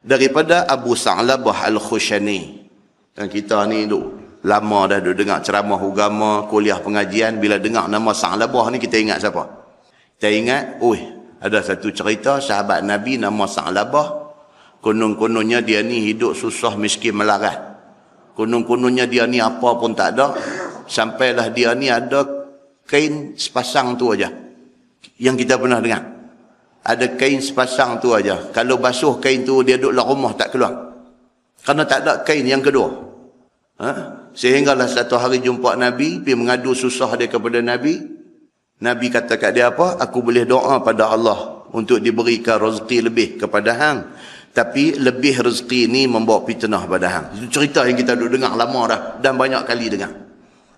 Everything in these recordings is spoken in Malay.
daripada Abu Sa'labah Al-Khushani. Dan kita ni lama dah dengar ceramah agama, kuliah pengajian, bila dengar nama Sa'labah ni kita ingat siapa? Kita ingat, ada satu cerita sahabat Nabi nama Sa'labah. Konon-kononnya dia ni hidup susah miskin melarat. Konon-kononnya dia ni apa pun tak ada. Sampailah dia ni ada kain sepasang tu aja. Yang kita pernah dengar. Ada kain sepasang tu aja. Kalau basuh kain tu dia duduk dalam rumah tak keluar. Kerana tak ada kain yang kedua. Sehinggalah satu hari jumpa Nabi, pergi mengadu susah dia kepada Nabi. Nabi kata kat dia apa? Aku boleh doa pada Allah untuk diberikan rezeki lebih kepada hang. Tapi lebih rezeki ni membawa fitnah pada hang. Itu cerita yang kita duduk dengar lama dah. Dan banyak kali dengar.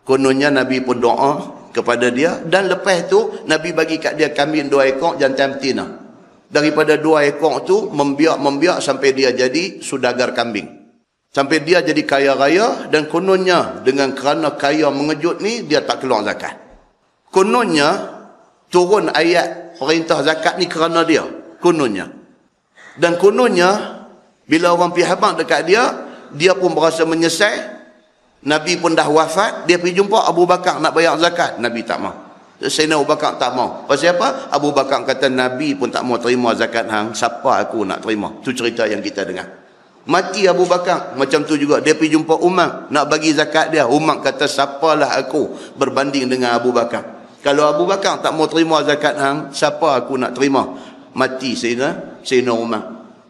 Kononnya Nabi pun doa kepada dia. Dan lepas tu Nabi bagi kat dia kambing 2 ekor jantan betina. Daripada 2 ekor tu membiak sampai dia jadi sudagar kambing. Sampai dia jadi kaya raya. Dan kononnya dengan kerana kaya mengejut ni dia tak keluar zakat. Kononnya turun ayat perintah zakat ni kerana dia. Kononnya. Dan kononnya bila orang pergi habaq dekat dia, dia pun berasa menyesal. Nabi pun dah wafat, dia pergi jumpa Abu Bakar nak bayar zakat. Nabi tak mau. Sayyidina Abu Bakar tak mau. Pasal apa? Abu Bakar kata Nabi pun tak mau terima zakat hang, siapa aku nak terima? Itu cerita yang kita dengar. Mati Abu Bakar. Macam tu juga dia pergi jumpa Umar nak bagi zakat dia. Umar kata siapalah aku berbanding dengan Abu Bakar. Kalau Abu Bakar tak mau terima zakat hang, siapa aku nak terima? Mati Sayyidina Umar.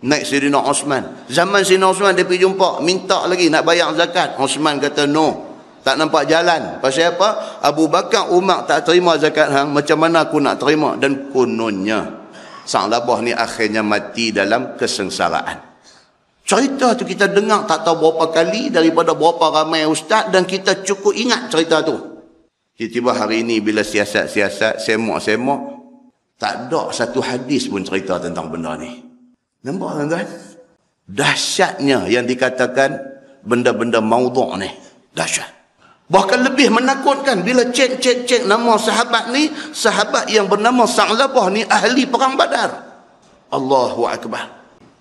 Naik Sayyidina Osman. Zaman Sayyidina Osman dia pergi jumpa, minta lagi nak bayar zakat. Osman kata no. Tak nampak jalan. Pasal apa? Abu Bakar, Umar tak terima zakat hang, macam mana aku nak terima? Dan kononnya Sa'labah ni akhirnya mati dalam kesengsaraan. Cerita tu kita dengar tak tahu berapa kali daripada berapa ramai ustaz, dan kita cukup ingat cerita tu. Tiba-tiba hari ini bila siasat-siasat, semok-semok, tak ada satu hadis pun cerita tentang benda ni. Nampak tuan-tuan? Dahsyatnya yang dikatakan benda-benda maudhu' ni. Dahsyat. Bahkan lebih menakutkan bila cek nama sahabat ni, sahabat yang bernama Sa'labah ni ahli perang Badar. Allahu Akbar.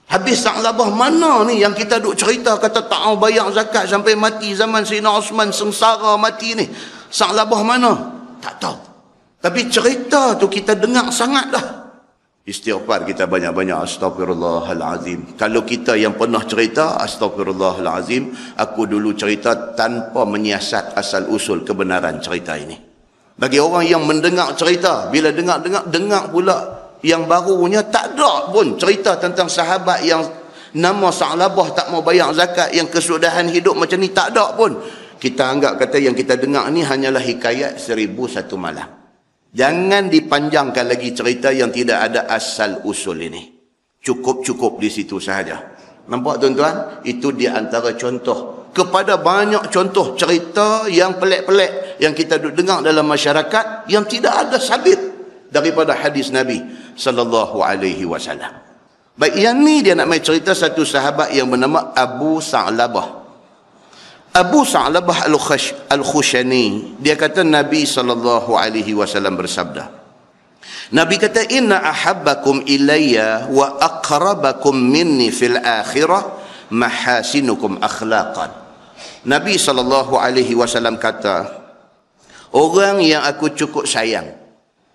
Habis Sa'labah mana ni yang kita duk cerita kata tak mau bayar zakat sampai mati zaman Sayyidina Osman sengsara mati ni. Sa'labah mana? Tak tahu. Tapi cerita tu kita dengar sangat dah. Istighfar kita banyak-banyak. Astaghfirullahalazim. Kalau kita yang pernah cerita, astaghfirullahalazim, aku dulu cerita tanpa menyiasat asal usul kebenaran cerita ini. Bagi orang yang mendengar cerita, bila dengar pula yang barunya, tak ada pun cerita tentang sahabat yang nama Sa'labah tak mau bayar zakat, yang kesudahan hidup macam ni, tak ada pun. Kita anggap kata yang kita dengar ni hanyalah hikayat 1001 malam. Jangan dipanjangkan lagi cerita yang tidak ada asal usul ini. Cukup di situ sahaja. Nampak tuan-tuan? Itu di antara contoh. Kepada banyak contoh cerita yang pelik-pelik yang kita dengar dalam masyarakat yang tidak ada sabit daripada hadis Nabi sallallahu alaihi wasallam. Baik, yang ni dia nak main cerita satu sahabat yang bernama Abu Sa'labah. Abu Sa'labah Al-Khushani, dia kata Nabi SAW bersabda. Nabi kata, inna ahabbakum ilayya wa aqrabakum minni fil akhirah mahasinukum akhlaqan. Nabi SAW kata, orang yang aku cukup sayang.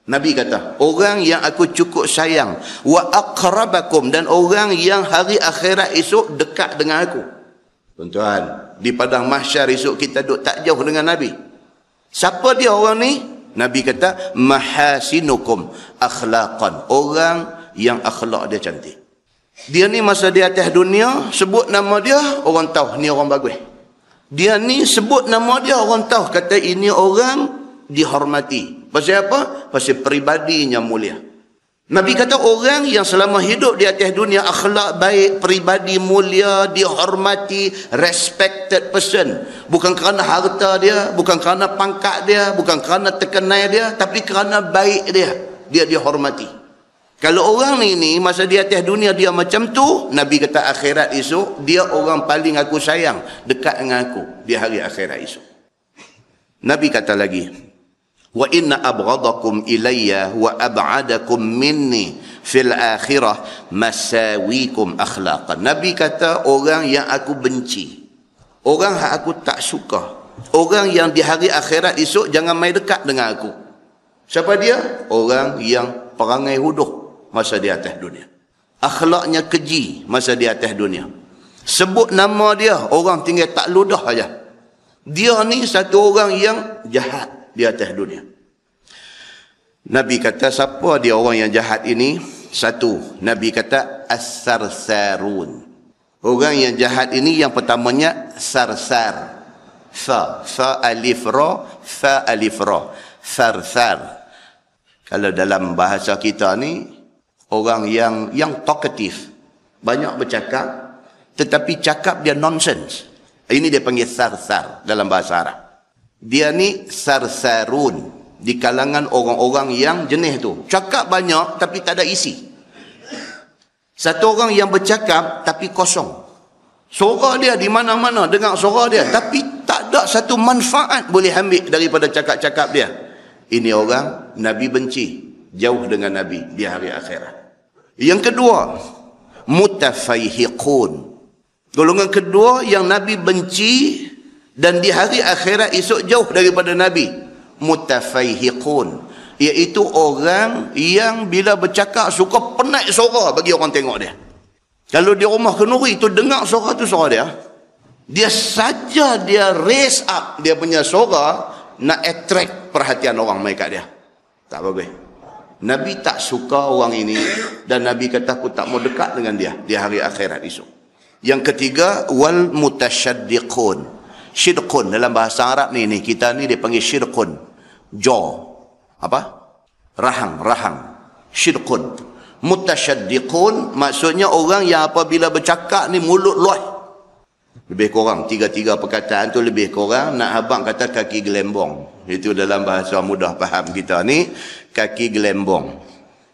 Nabi kata, orang yang aku cukup sayang, wa aqrabakum, dan orang yang hari akhirat esok dekat dengan aku. Tuan-tuan, di padang mahsyar esok kita duduk tak jauh dengan Nabi. Siapa dia orang ni? Nabi kata, mahasinukum akhlaqan. Orang yang akhlak dia cantik. Dia ni masa di atas dunia, sebut nama dia, orang tahu ni orang bagus. Dia ni sebut nama dia, orang tahu kata ini orang dihormati. Pasal apa? Pasal peribadinya mulia. Nabi kata orang yang selama hidup di atas dunia akhlak baik, peribadi mulia, dihormati, respected person. Bukan kerana harta dia, bukan kerana pangkat dia, bukan kerana terkenal dia, tapi kerana baik dia. Dia dihormati. Kalau orang ni masa di atas dunia dia macam tu, Nabi kata akhirat esok, dia orang paling aku sayang, dekat dengan aku di hari akhirat esok. Nabi kata lagi, wa inna abghadakum ilayya wa ab'adakum minni fil akhirah masawikum akhlaqan. Nabi kata orang yang aku benci, orang yang aku tak suka, orang yang di hari akhirat esok jangan mai dekat dengan aku. Siapa dia? Orang yang perangai huduh masa di atas dunia, akhlaknya keji masa di atas dunia. Sebut nama dia, orang tinggal tak ludah aja. Dia ni satu orang yang jahat di atas dunia. Nabi kata, siapa dia orang yang jahat ini? Satu, Nabi kata as-sarsarun. Orang yang jahat ini yang pertamanya sarsar. Fa alif ra, fa alif ra. Sarsar. Kalau dalam bahasa kita ni, orang yang talkative, banyak bercakap, tetapi cakap dia nonsense. Ini dia panggil sarsar dalam bahasa Arab. Dia ni sarsarun. Di kalangan orang-orang yang jenis tu. Cakap banyak tapi tak ada isi. Satu orang yang bercakap tapi kosong. Suara dia di mana-mana, dengar suara dia. Tapi tak ada satu manfaat boleh ambil daripada cakap-cakap dia. Ini orang Nabi benci. Jauh dengan Nabi di hari akhirat. Yang kedua, mutafaihiqun. Golongan kedua yang Nabi benci dan di hari akhirat esok jauh daripada Nabi. Mutafaihiqun, iaitu orang yang bila bercakap suka penat suara bagi orang tengok dia. Kalau di rumah kenduri tu dengar suara tu suara dia, dia saja dia raise up dia punya suara nak attract perhatian orang mai kat dia. Tak bagus. Nabi tak suka orang ini dan Nabi kata aku tak mau dekat dengan dia di hari akhirat esok. Yang ketiga, wal mutasyaddiqun. Syidqun dalam bahasa Arab ni kita ni dia panggil syidqun. Jaw. Apa? Rahang. Syidqun. Mutasyaddiqun maksudnya orang yang apabila bercakap ni mulut luah. Lebih kurang 3 perkataan tu lebih kurang nak abang kata kaki gelembong. Itu dalam bahasa mudah faham kita ni, kaki gelembong.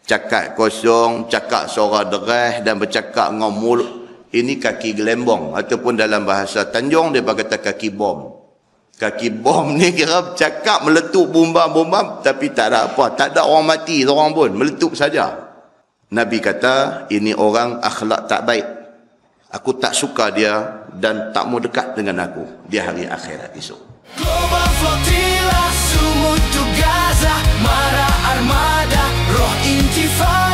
Cakap kosong, cakap suara deras dan bercakap dengan mulut. Ini kaki gelembong ataupun dalam bahasa Tanjung dia kata kaki bom. Kaki bom ni kira cakap meletup bombam tapi tak ada apa, tak ada orang mati seorang pun, meletup saja. Nabi kata ini orang akhlak tak baik. Aku tak suka dia dan tak mau dekat dengan aku di hari akhirat esok. Global Flotilla, Sumut to Gaza, Mara Armada, Roh Intifada.